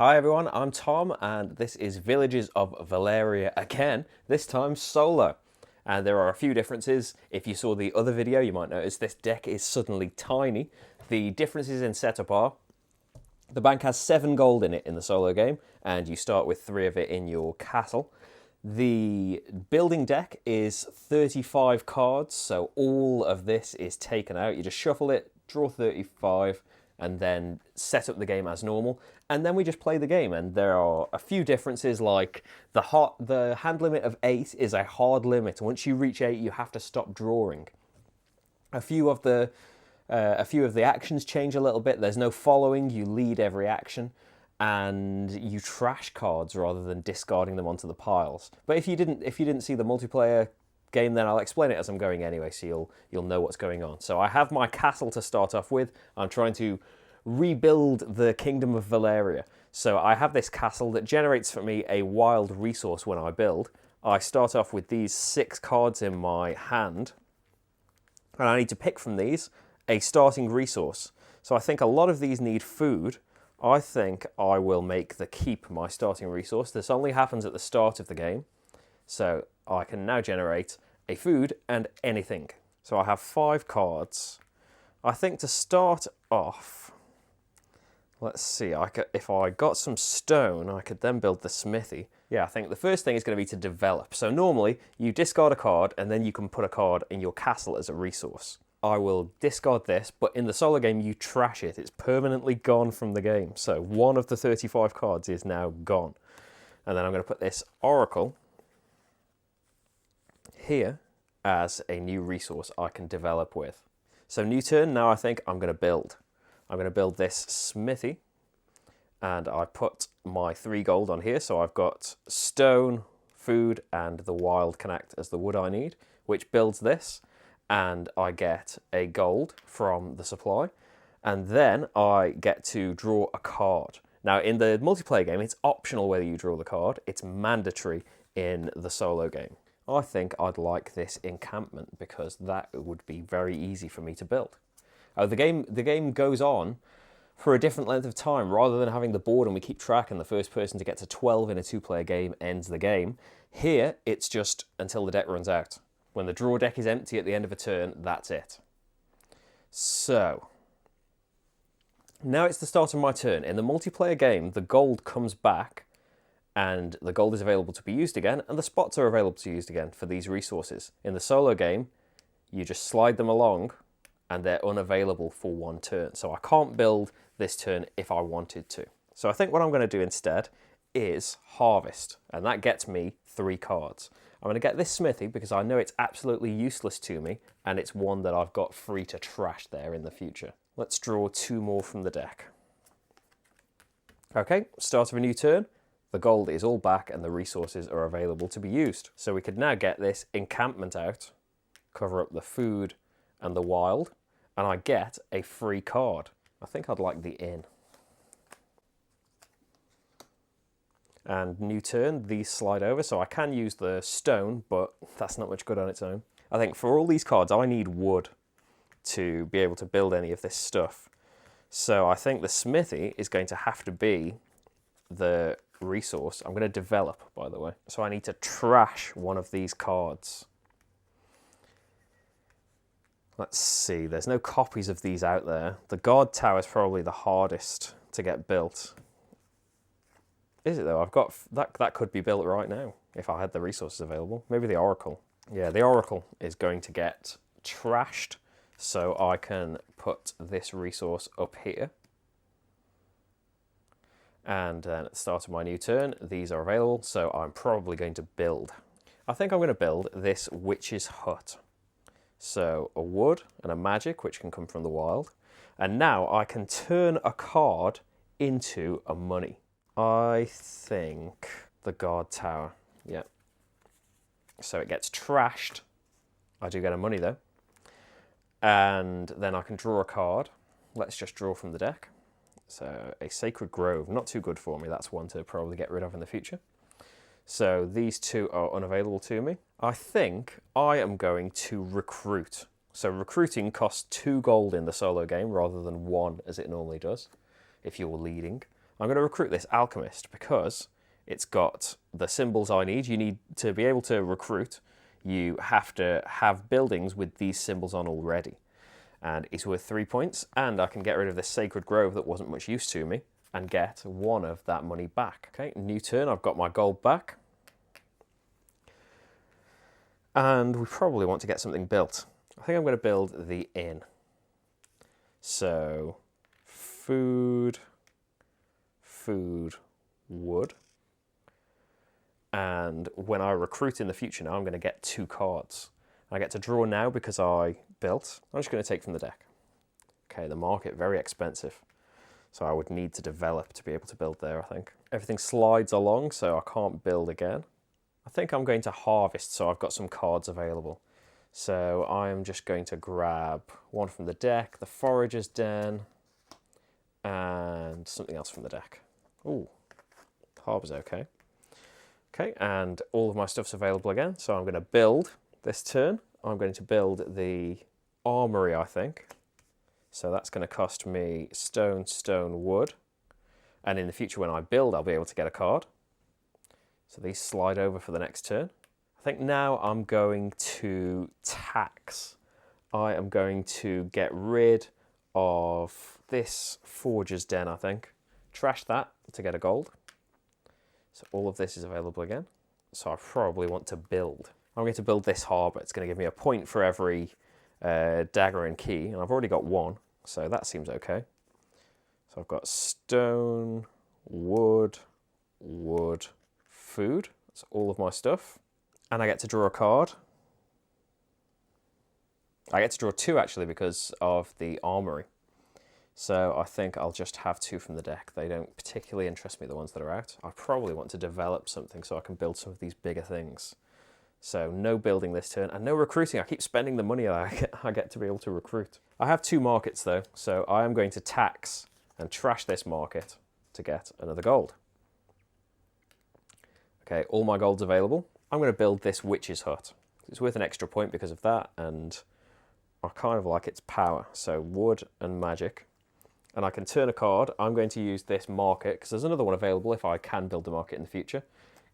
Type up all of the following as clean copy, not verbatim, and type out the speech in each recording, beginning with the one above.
Hi everyone, I'm Tom and this is Villages of Valeria again, this time solo. And there are a few differences. If you saw the other video, you might notice this deck is suddenly tiny. The differences in setup are, the bank has 7 gold in it in the solo game, and you start with 3 of it in your castle. The building deck is 35 cards, so all of this is taken out. You just shuffle it, draw 35, and then set up the game as normal. And then we just play the game, and there are a few differences, like the hand limit of 8 is a hard limit. Once you reach 8, you have to stop drawing. A few of the actions change a little bit. There's no following, you lead every action, and you trash cards rather than discarding them onto the piles. But if you didn't see the multiplayer game, then I'll explain it as I'm going anyway, so you'll know what's going on. So I have my castle to start off with. I'm trying to rebuild the Kingdom of Valeria. So I have this castle that generates for me a wild resource when I build. I start off with these 6 cards in my hand, and I need to pick from these a starting resource. So I think a lot of these need food. I think I will make the keep my starting resource. This only happens at the start of the game. So I can now generate a food and anything. So I have 5 cards. I think to start off, let's see, if I got some stone, I could then build the smithy. Yeah, I think the first thing is going to be to develop. So normally you discard a card and then you can put a card in your castle as a resource. I will discard this, but in the solo game you trash it. It's permanently gone from the game. So one of the 35 cards is now gone. And then I'm going to put this oracle here as a new resource I can develop with. So new turn, now I think I'm going to build. I'm going to build this smithy, and I put my 3 gold on here, so I've got stone, food, and the wild can act as the wood I need, which builds this, and I get a gold from the supply, and then I get to draw a card. Now in the multiplayer game, it's optional whether you draw the card, it's mandatory in the solo game. I think I'd like this encampment because that would be very easy for me to build. The game goes on for a different length of time. Rather than having the board and we keep track and the first person to get to 12 in a 2-player game ends the game, here it's just until the deck runs out. When the draw deck is empty at the end of a turn, that's it. So, now it's the start of my turn. In the multiplayer game, the gold comes back and the gold is available to be used again, and the spots are available to be used again for these resources. In the solo game, you just slide them along and they're unavailable for 1 turn. So I can't build this turn if I wanted to. So I think what I'm going to do instead is harvest, and that gets me 3 cards. I'm going to get this smithy because I know it's absolutely useless to me, and it's one that I've got free to trash there in the future. Let's draw 2 more from the deck. Okay, start of a new turn. The gold is all back and the resources are available to be used. So we could now get this encampment out, cover up the food and the wild, and I get a free card. I think I'd like the inn. And new turn, these slide over, so I can use the stone, but that's not much good on its own. I think for all these cards, I need wood to be able to build any of this stuff. So I think the smithy is going to have to be the resource. I'm going to develop, by the way. So I need to trash one of these cards. Let's see, there's no copies of these out there. The guard tower is probably the hardest to get built. Is it though? I've got that could be built right now if I had the resources available. Maybe the oracle. Yeah, the oracle is going to get trashed, so I can put this resource up here. And then at the start of my new turn, these are available, so I'm probably going to build. I think I'm going to build this witch's hut. So a wood and a magic, which can come from the wild. And now I can turn a card into a money. I think the guard tower, yeah. So it gets trashed. I do get a money though. And then I can draw a card. Let's just draw from the deck. So a sacred grove, not too good for me. That's one to probably get rid of in the future. So these 2 are unavailable to me. I think I am going to recruit. So recruiting costs 2 gold in the solo game rather than 1 as it normally does if you're leading. I'm going to recruit this alchemist because it's got the symbols I need. You need to be able to recruit. You have to have buildings with these symbols on already. And it's worth 3 points, and I can get rid of this sacred grove that wasn't much use to me and get 1 of that money back. Okay, new turn, I've got my gold back. And we probably want to get something built. I think I'm going to build the inn. So, food, wood. And when I recruit in the future now, I'm going to get 2 cards. I get to draw now because I built. I'm just going to take from the deck. Okay, the market, very expensive. So I would need to develop to be able to build there, I think. Everything slides along, so I can't build again. I think I'm going to harvest, so I've got some cards available. So I'm just going to grab 1 from the deck, the Forager's Den, and something else from the deck. Ooh, harbor's okay. Okay, and all of my stuff's available again, so I'm going to build this turn. I'm going to build the Armory, I think. So that's going to cost me stone, wood. And in the future when I build, I'll be able to get a card. So these slide over for the next turn. I think now I'm going to tax. I am going to get rid of this Forger's Den, I think. Trash that to get a gold. So all of this is available again. So I probably want to build. I'm going to build this harbour. It's going to give me a point for every dagger and key, and I've already got 1, so that seems okay. So I've got stone, wood, food. That's all of my stuff. And I get to draw a card. I get to draw 2 actually because of the Armory. So I think I'll just have 2 from the deck. They don't particularly interest me, the ones that are out. I probably want to develop something so I can build some of these bigger things. So no building this turn and no recruiting. I keep spending the money I get to be able to recruit. I have 2 markets though, so I am going to tax and trash this market to get another gold. Okay, all my gold's available. I'm going to build this witch's hut. It's worth an extra point because of that, and I kind of like its power. So wood and magic. And I can turn a card. I'm going to use this market because there's another one available if I can build a market in the future.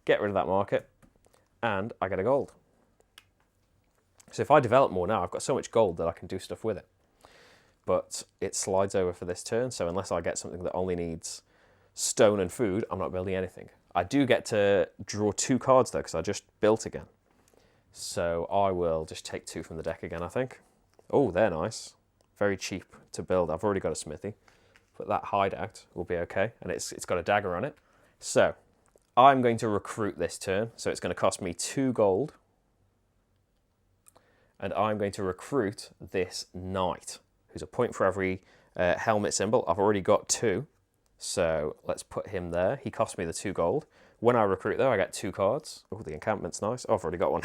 Get rid of that market. And I get a gold. So if I develop more now, I've got so much gold that I can do stuff with it. But it slides over for this turn, so unless I get something that only needs stone and food, I'm not building anything. I do get to draw 2 cards though, because I just built again. So I will just take 2 from the deck again, I think. Oh, they're nice. Very cheap to build. I've already got a smithy, but that hideout will be okay. And it's got a dagger on it. So I'm going to recruit this turn, so it's going to cost me 2 gold. And I'm going to recruit this knight, who's a point for every helmet symbol. I've already got 2, so let's put him there. He cost me the 2 gold. When I recruit though, I get 2 cards. Oh, the encampment's nice. Oh, I've already got one.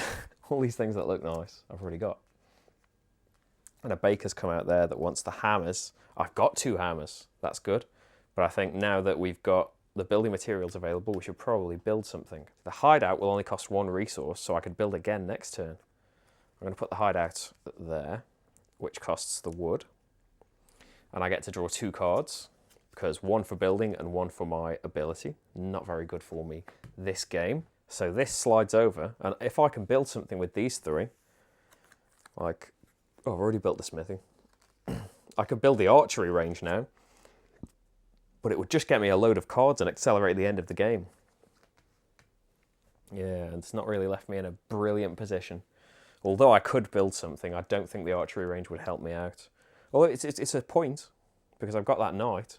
All these things that look nice, I've already got. And a baker's come out there that wants the hammers. I've got 2 hammers, that's good. But I think now that we've got the building materials available, we should probably build something. The hideout will only cost 1 resource, so I could build again next turn. I'm going to put the hideout there, which costs the wood. And I get to draw 2 cards, because 1 for building and 1 for my ability. Not very good for me this game. So this slides over, and if I can build something with these 3, like, oh, I've already built the smithy. I could build the archery range now, but it would just get me a load of cards and accelerate the end of the game. Yeah, and it's not really left me in a brilliant position. Although I could build something, I don't think the archery range would help me out. Although it's a point, because I've got that knight.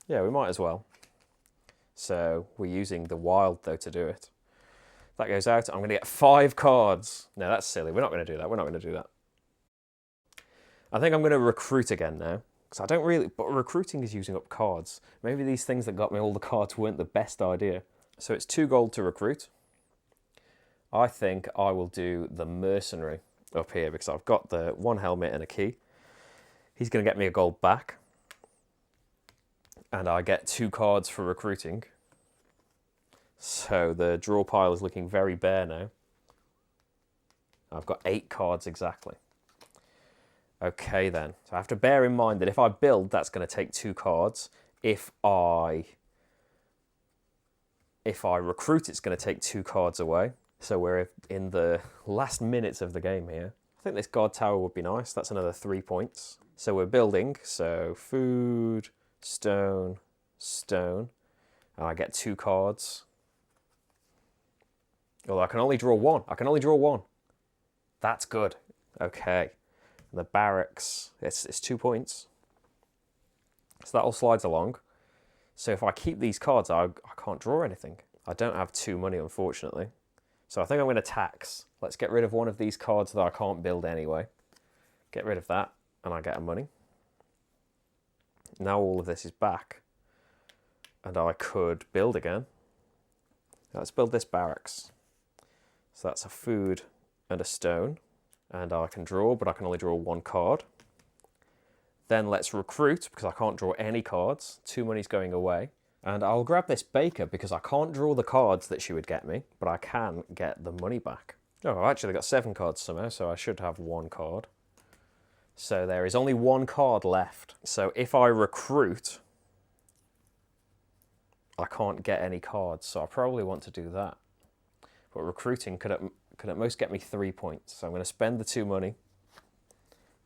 Yeah, we might as well. So we're using the wild, though, to do it. That goes out. I'm going to get 5 cards. No, that's silly. We're not going to do that. We're not going to do that. I think I'm going to recruit again now. Because I don't really... But recruiting is using up cards. Maybe these things that got me all the cards weren't the best idea. So it's 2 gold to recruit. I think I will do the mercenary up here because I've got the 1 helmet and a key. He's going to get me a gold back. And I get 2 cards for recruiting. So the draw pile is looking very bare now. I've got 8 cards exactly. Okay then, so I have to bear in mind that if I build, that's going to take 2 cards. If I if I recruit, it's going to take 2 cards away. So we're in the last minutes of the game here. I think this guard tower would be nice. That's another 3 points. So we're building. So food, stone, stone. And I get 2 cards. Although I can only draw 1. I can only draw 1. That's good. Okay. The barracks, it's 2 points. So that all slides along. So if I keep these cards, I can't draw anything. I don't have 2 money, unfortunately. So I think I'm going to tax. Let's get rid of one of these cards that I can't build anyway. Get rid of that, and I get a money. Now all of this is back. And I could build again. Let's build this barracks. So that's a food and a stone. And I can draw, but I can only draw 1 card. Then let's recruit, because I can't draw any cards. 2 money's going away. And I'll grab this baker, because I can't draw the cards that she would get me, but I can get the money back. Oh, I've actually got 7 cards somehow, so I should have 1 card. So there is only 1 card left. So if I recruit, I can't get any cards, so I probably want to do that. But recruiting could at most get me 3 points. So I'm going to spend the 2 money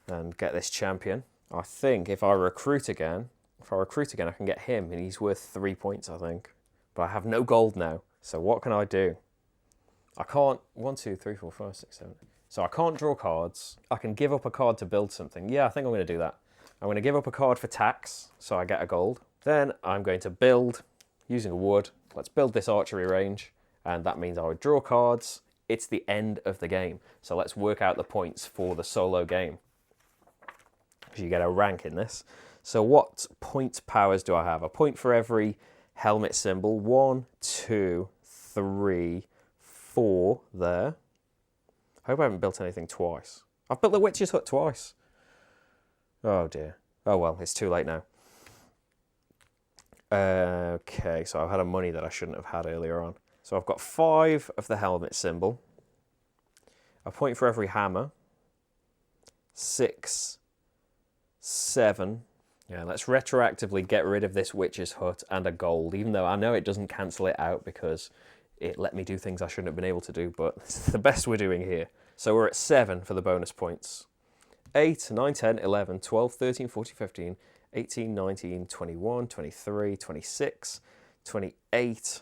and get this champion. I think if I recruit again, I can get him, and he's worth 3 points, I think. But I have no gold now, so what can I do? I can't, 1, 2, 3, 4, 5, 6, 7. So I can't draw cards. I can give up a card to build something. Yeah, I think I'm going to do that. I'm going to give up a card for tax, so I get a gold. Then I'm going to build, using a wood. Let's build this archery range, and that means I would draw cards. It's the end of the game. So let's work out the points for the solo game. You get a rank in this. So what point powers do I have? A point for every helmet symbol. 1, 2, 3, 4 there. I hope I haven't built anything twice. I've built the witch's hut twice. Oh dear. Oh well, it's too late now. Okay, so I've had a money that I shouldn't have had earlier on. So I've got 5 of the helmet symbol. A point for every hammer. 6, 7. Yeah, let's retroactively get rid of this witch's hut and a gold, even though I know it doesn't cancel it out because it let me do things I shouldn't have been able to do, but it's the best we're doing here. So we're at 7 for the bonus points. 8, 9, 10, 11, 12, 13, 14, 15, 18, 19, 21, 23, 26, 28,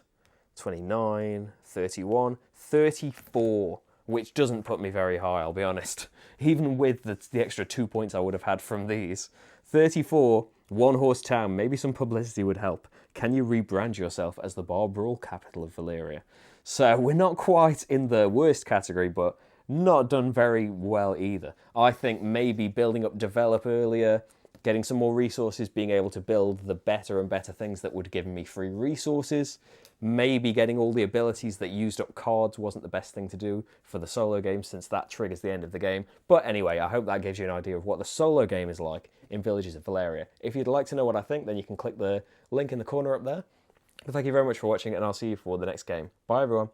29, 31, 34, which doesn't put me very high, I'll be honest. Even with the extra 2 points I would have had from these. 34, 1-horse town, maybe some publicity would help. Can you rebrand yourself as the bar brawl capital of Valeria? So we're not quite in the worst category, but not done very well either. I think maybe building up develop earlier, getting some more resources, being able to build the better and better things that would give me free resources. Maybe getting all the abilities that used up cards wasn't the best thing to do for the solo game, since that triggers the end of the game. But anyway, I hope that gives you an idea of what the solo game is like in Villages of Valeria. If you'd like to know what I think, then you can click the link in the corner up there. But thank you very much for watching, and I'll see you for the next game. Bye everyone.